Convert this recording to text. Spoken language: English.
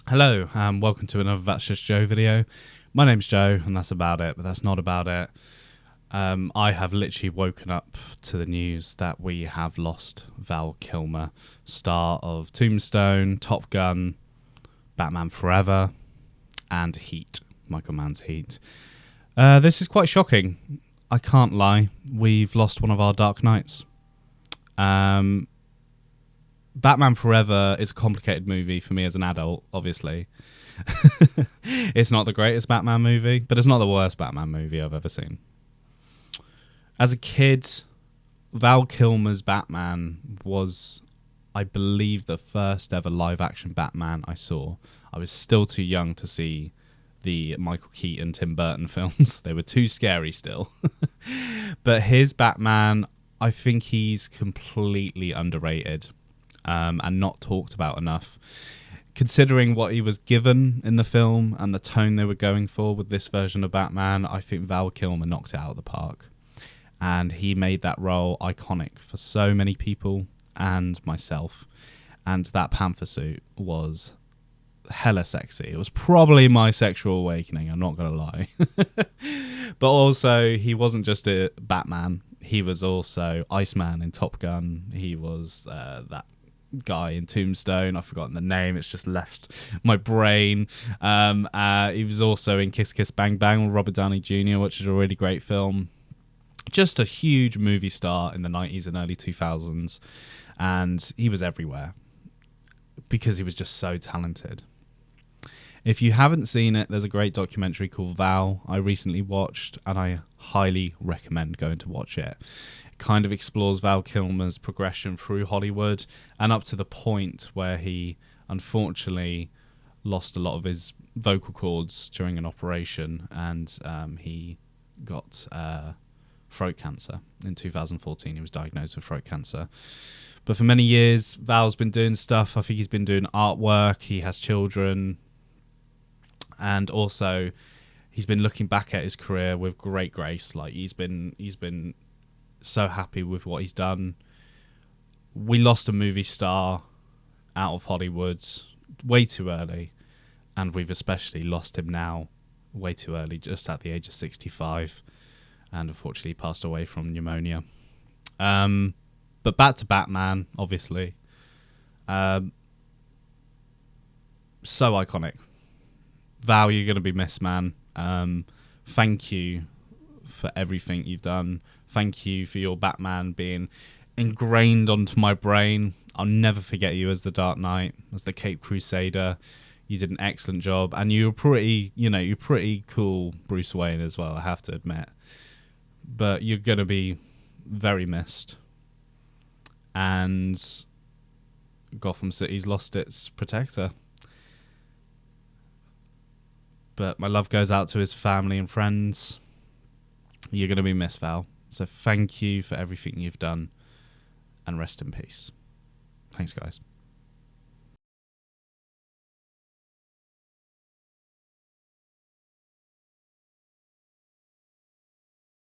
Hello, and welcome to another That's Just Joe video. My name's Joe, and that's about it, but that's not about it. I have literally woken up to the news that we have lost Val Kilmer, star of Tombstone, Top Gun, Batman Forever, and Heat, Michael Mann's Heat. This is quite shocking. I can't lie. We've lost one of our Dark Knights. Batman Forever is a complicated movie for me as an adult, obviously. It's not the greatest Batman movie, but it's not the worst Batman movie I've ever seen. As a kid, Val Kilmer's Batman was, I believe, the first ever live-action Batman I saw. I was still too young to see the Michael Keaton, Tim Burton films. They were too scary still. But his Batman, I think he's completely underrated. And not talked about enough. Considering what he was given in the film and the tone they were going for with this version of Batman, I think Val Kilmer knocked it out of the park. And he made that role iconic for so many people and myself. And that panther suit was hella sexy. It was probably my sexual awakening, I'm not going to lie. But also, he wasn't just a Batman. He was also Iceman in Top Gun. He was that guy in Tombstone. I've forgotten the name. It's just left my brain. He was also in Kiss Kiss Bang Bang with Robert Downey Jr., which is a really great film. Just a huge movie star in the 90s and early 2000s. And he was everywhere because he was just so talented. If you haven't seen it, there's a great documentary called Val I recently watched, and I highly recommend going to watch it. It kind of explores Val Kilmer's progression through Hollywood and up to the point where he unfortunately lost a lot of his vocal cords during an operation, and he got throat cancer. In 2014, he was diagnosed with throat cancer. But for many years, Val's been doing stuff. I think he's been doing artwork. He has children. And also, he's been looking back at his career with great grace. Like he's been so happy with what he's done. We lost a movie star out of Hollywood way too early, and we've especially lost him now way too early, just at the age of 65, and unfortunately passed away from pneumonia. But back to Batman, obviously. So iconic. Val, you're going to be missed, man. Thank you for everything you've done. Thank you for your Batman being ingrained onto my brain. I'll never forget you as the Dark Knight, as the Cape Crusader. You did an excellent job, and you're pretty cool Bruce Wayne as well, I have to admit. But you're going to be very missed. And Gotham City's lost its protector. But my love goes out to his family and friends. You're going to be missed, Val. So thank you for everything you've done. And rest in peace. Thanks, guys.